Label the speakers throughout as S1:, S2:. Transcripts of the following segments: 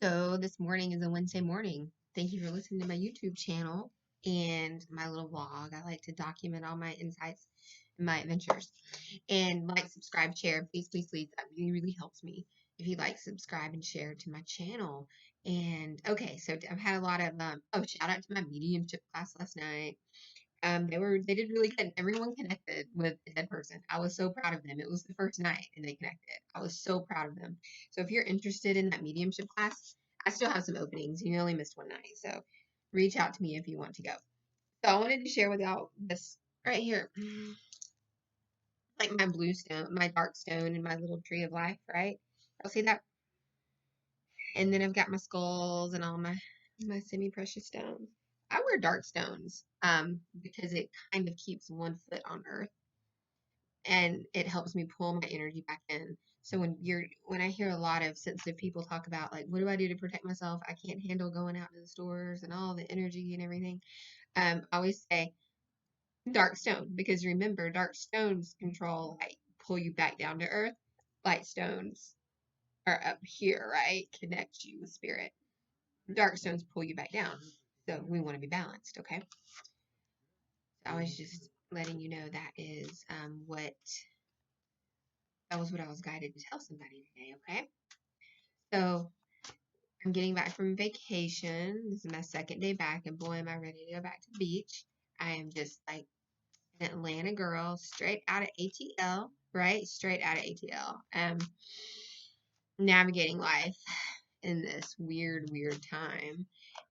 S1: So this morning is a Wednesday morning. Thank you for listening to my YouTube channel and my little vlog. I like to document all my insights and my adventures. And like, subscribe, share, please, please, please. That really, really helps me. If you like, subscribe and share to my channel. And okay, so I've had a lot of shout out to my mediumship class last night. They did really good. Everyone connected with the dead person. I was so proud of them. It was the first night and they connected. I was so proud of them. So if you're interested in that mediumship class, I still have some openings. You only missed one night. So reach out to me if you want to go. So I wanted to share with y'all this right here. Like my blue stone, my dark stone, and my little tree of life, right? Y'all see that? And then I've got my skulls and all my semi-precious stones. I wear dark stones because it kind of keeps one foot on earth and it helps me pull my energy back in. So when I hear a lot of sensitive people talk about like what do I do to protect myself? I can't handle going out to the stores and all the energy and everything. I always say dark stone because remember dark stones control like pull you back down to earth. Light stones are up here, right? Connect you with spirit. Dark stones pull you back down. So we want to be balanced, okay? So I was just letting you know what that was what I was guided to tell somebody today, okay? So I'm getting back from vacation. This is my second day back, and boy, am I ready to go back to the beach. I am just like an Atlanta girl, straight out of ATL, right? Straight out of ATL. Navigating life in this weird, weird time,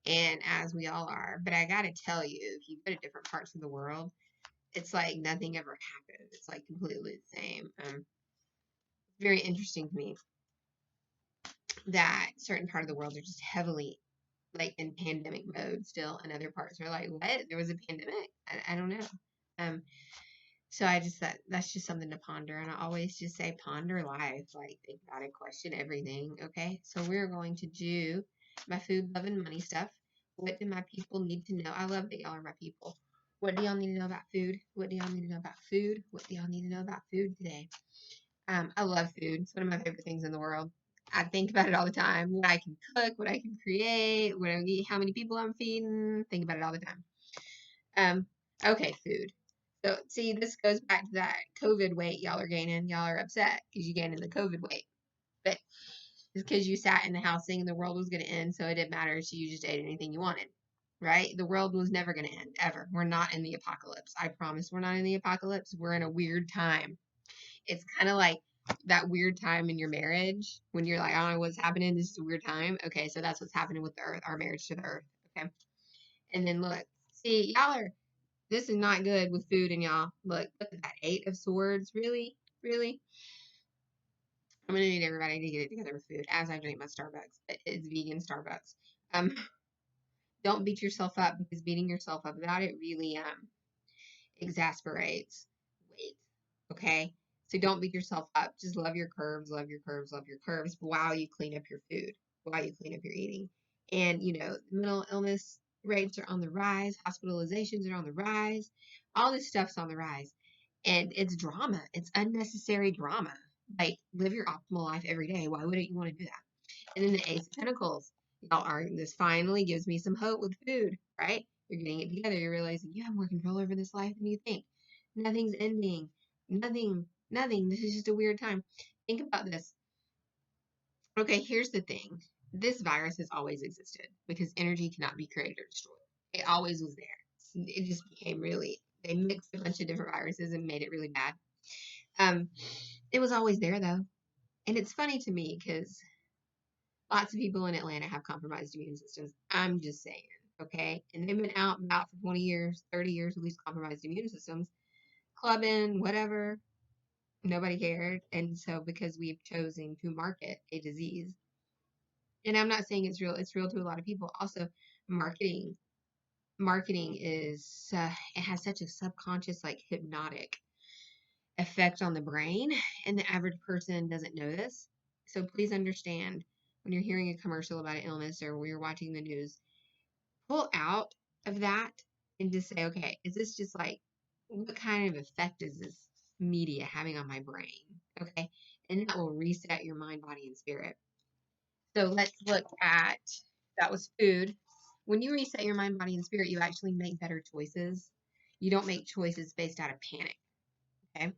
S1: and as we all are. But I gotta tell you, if you go to different parts of the world, it's like nothing ever happened. It's like completely the same. Very interesting to me that certain part of the world are just heavily like in pandemic mode still, and other parts are like, what? There was a pandemic? I don't know. Um, so I just thought that's just something to ponder, and I always just say ponder life, like think about it, question everything. Okay, so we're going to do my food, love, and money stuff. What do my people need to know? I love that y'all are my people. What do y'all need to know about food? What do y'all need to know about food? What do y'all need to know about food today? I love food. It's one of my favorite things in the world. I think about it all the time. What I can cook, what I can create, what I eat, how many people I'm feeding. Think about it all the time. Um, okay, food. So see, this goes back to that COVID weight y'all are gaining. Y'all are upset because you gaining the COVID weight, but it's because you sat in the house thinking the world was going to end, so it didn't matter. So you just ate anything you wanted, right? The world was never going to end ever. We're not in the apocalypse. I promise, we're not in the apocalypse. We're in a weird time. It's kind of like that weird time in your marriage when you're like, I don't know what's happening. This is a weird time. Okay, so that's what's happening with the earth, our marriage to the earth. Okay. And then look, see, this is not good with food and y'all. Look at that 8 of Swords. Really? Really? I'm going to need everybody to get it together with food as I drink my Starbucks. It's vegan Starbucks. Um, don't beat yourself up because beating yourself up about it really exasperates weight. Okay? So don't beat yourself up. Just love your curves, love your curves, love your curves while you clean up your food, while you clean up your eating. And, mental illness rates are on the rise, hospitalizations are on the rise, all this stuff's on the rise. And it's drama, it's unnecessary drama. Like, live your optimal life every day. Why wouldn't you want to do that? And then the Ace of Pentacles. Y'all are, this finally gives me some hope with food, right? You're getting it together. You're realizing you have more control over this life than you think. Nothing's ending. Nothing. This is just a weird time. Think about this. Okay, here's the thing. This virus has always existed because energy cannot be created or destroyed. It always was there. It just became really, they mixed a bunch of different viruses and made it really bad. Um, it was always there though. And it's funny to me because lots of people in Atlanta have compromised immune systems. I'm just saying, okay? And they've been out about for 20 years, 30 years with these compromised immune systems, clubbing, whatever. Nobody cared. And so because we've chosen to market a disease, and I'm not saying it's real to a lot of people. Also, marketing marketing is it has such a subconscious like hypnotic effect on the brain, and the average person doesn't know this. So please understand when you're hearing a commercial about an illness or when you're watching the news, pull out of that and just say, okay, is this just like, what kind of effect is this media having on my brain? Okay. And that will reset your mind, body, and spirit. So let's look at that was food. When you reset your mind, body, and spirit, you actually make better choices. You don't make choices based out of panic. Okay.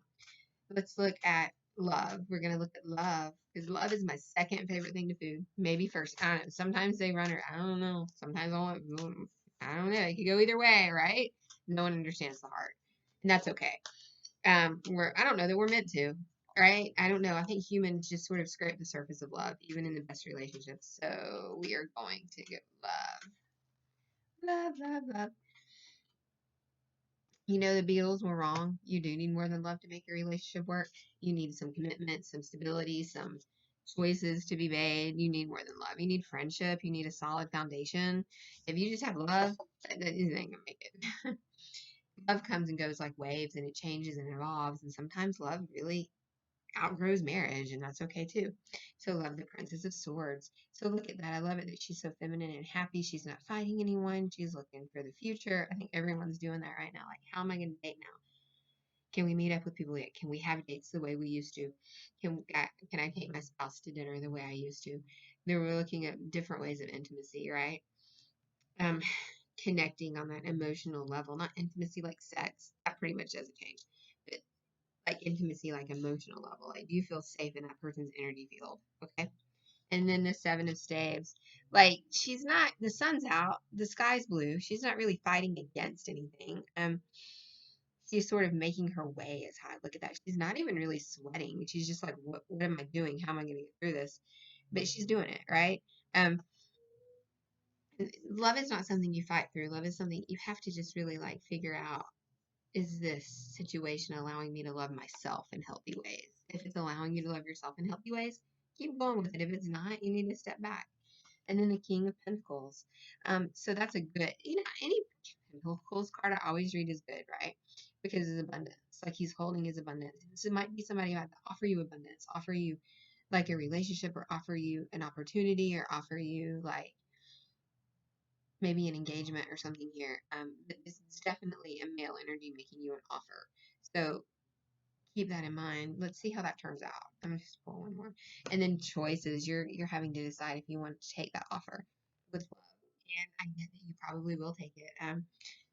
S1: Let's look at love. We're gonna look at love because love is my second favorite thing to food. Maybe first. I don't know. Sometimes they run her. I don't know. Sometimes I don't know. It could go either way, right? No one understands the heart, and that's okay. I don't know that we're meant to, right? I don't know. I think humans just sort of scrape the surface of love, even in the best relationships. So we are going to go love, love, love, love. You know, the Beatles were wrong. You do need more than love to make your relationship work. You need some commitment, some stability, some choices to be made. You need more than love. You need friendship. You need a solid foundation. If you just have love, that isn't gonna make it. Love comes and goes like waves, and it changes and evolves. And sometimes love really outgrows marriage, and that's okay too. So love the Princess of Swords. So look at that. I love it that she's so feminine and happy. She's not fighting anyone. She's looking for the future. I think everyone's doing that right now. Like, how am I going to date now? Can we meet up with people yet? Can we have dates the way we used to? Can I take my spouse to dinner the way I used to? Then we're looking at different ways of intimacy, right? Um, Connecting on that emotional level, not intimacy like sex. That pretty much doesn't change. But like intimacy, like emotional level. Like, do you feel safe in that person's energy field? Okay. And then the Seven of Staves. Like, she's not, the sun's out, the sky's blue. She's not really fighting against anything. She's sort of making her way as high. Look at that. She's not even really sweating. She's just like, what am I doing? How am I going to get through this? But she's doing it, right? Um, love is not something you fight through. Love is something you have to just really like figure out, is this situation allowing me to love myself in healthy ways? If it's allowing you to love yourself in healthy ways, keep going with it. If it's not, you need to step back. And then the King of Pentacles. So that's a good, any Pentacles card I always read is good, right? Because it's abundance. Like he's holding his abundance. So it might be somebody who had to offer you abundance, offer you like a relationship, or offer you an opportunity, or offer you like maybe an engagement or something here. This is definitely a male energy making you an offer. So keep that in mind. Let's see how that turns out. I'm gonna just pull one more. And then choices. You're having to decide if you want to take that offer with love. And I get that you probably will take it.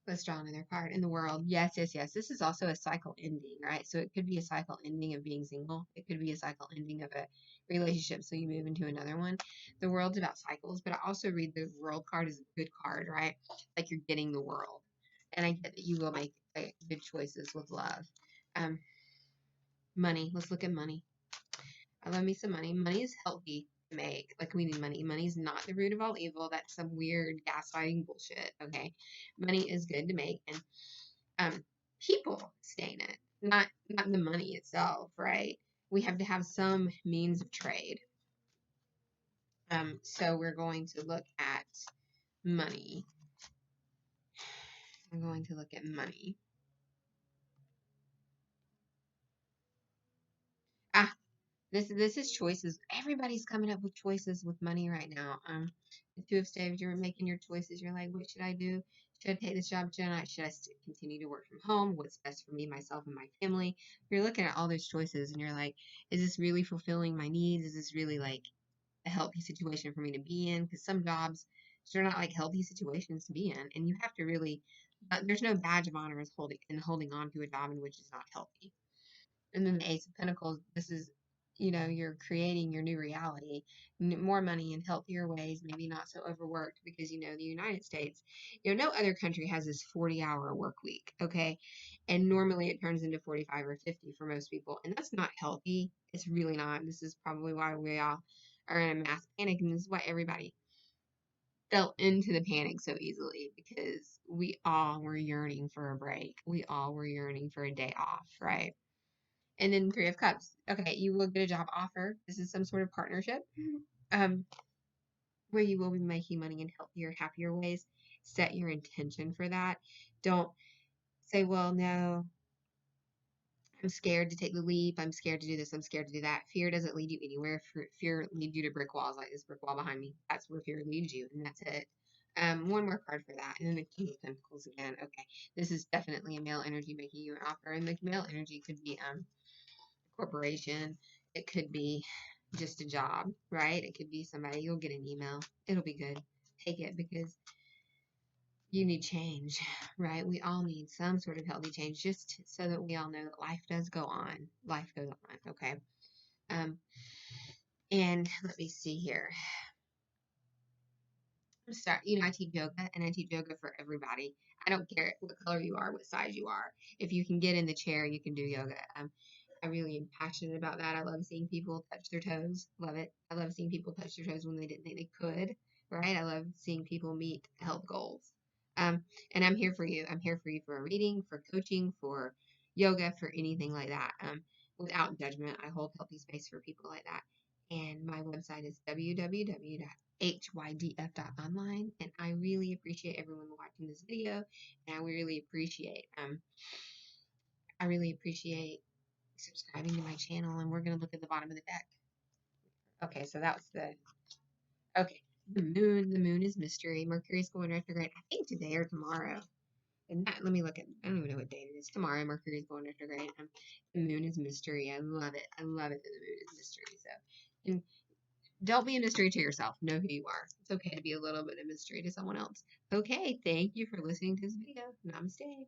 S1: Let's draw another card. In the world. Yes, yes, yes. This is also a cycle ending, right? So it could be a cycle ending of being single. It could be a cycle ending of a relationship. So you move into another one. The world's about cycles, but I also read the world card as a good card, right? Like you're getting the world. And I get that you will make good choices with love. Um, Money. Let's look at money. I love me some money. Money is healthy to make. Like, we need money. Money is not the root of all evil. That's some weird gaslighting bullshit. Okay. Money is good to make, and um people stay in it. Not the money itself, right? We have to have some means of trade. So we're going to look at money. I'm going to look at money. Ah, this is choices. Everybody's coming up with choices with money right now. The Two of Staves, you're making your choices. You're like, what should I do? Should I take this job? Should I not? Should I continue to work from home? What's best for me, myself, and my family? You're looking at all those choices, and you're like, is this really fulfilling my needs? Is this really like a healthy situation for me to be in? Because some jobs, they're not like healthy situations to be in, and you have to really. There's no badge of honor as holding on to a job in which is not healthy. And then the Ace of Pentacles, this is, you're creating your new reality, more money in healthier ways, maybe not so overworked, because, the United States, no other country has this 40-hour work week, okay? And normally it turns into 45 or 50 for most people. And that's not healthy. It's really not. This is probably why we all are in a mass panic. And this is why everybody fell into the panic so easily, because we all were yearning for a break. We all were yearning for a day off, right? And then Three of Cups. Okay, you will get a job offer. This is some sort of partnership, um, where you will be making money in healthier, happier ways. Set your intention for that. Don't say, well, no, I'm scared to take the leap. I'm scared to do this. I'm scared to do that. Fear doesn't lead you anywhere. Fear leads you to brick walls, like this brick wall behind me. That's where fear leads you, and that's it. One more card for that, and then the King of Pentacles again. Okay, this is definitely a male energy making you an offer, and the male energy could be corporation. It could be just a job, right? It could be somebody, you'll get an email. It'll be good. Take it because you need change, right? We all need some sort of healthy change just so that we all know that life does go on. Life goes on, okay? Um, and let me see here. I teach yoga and I teach yoga for everybody. I don't care what color you are, what size you are. If you can get in the chair, you can do yoga. I really am passionate about that. I love seeing people touch their toes. Love it. I love seeing people touch their toes when they didn't think they could, right? I love seeing people meet health goals. And I'm here for you. I'm here for you for a reading, for coaching, for yoga, for anything like that. Without judgment, I hold healthy space for people like that. And my website is www.hydf.online. And I really appreciate everyone watching this video. And I really appreciate subscribing to my channel. And we're going to look at the bottom of the deck. Okay, so that was okay. The moon is mystery. Mercury's going retrograde, I think today or tomorrow. And let me look at, I don't even know what date it is. Tomorrow, Mercury's going retrograde. The moon is mystery. I love it. I love it that the moon is mystery. So, and don't be a mystery to yourself. Know who you are. It's okay to be a little bit of mystery to someone else. Okay, thank you for listening to this video. Namaste.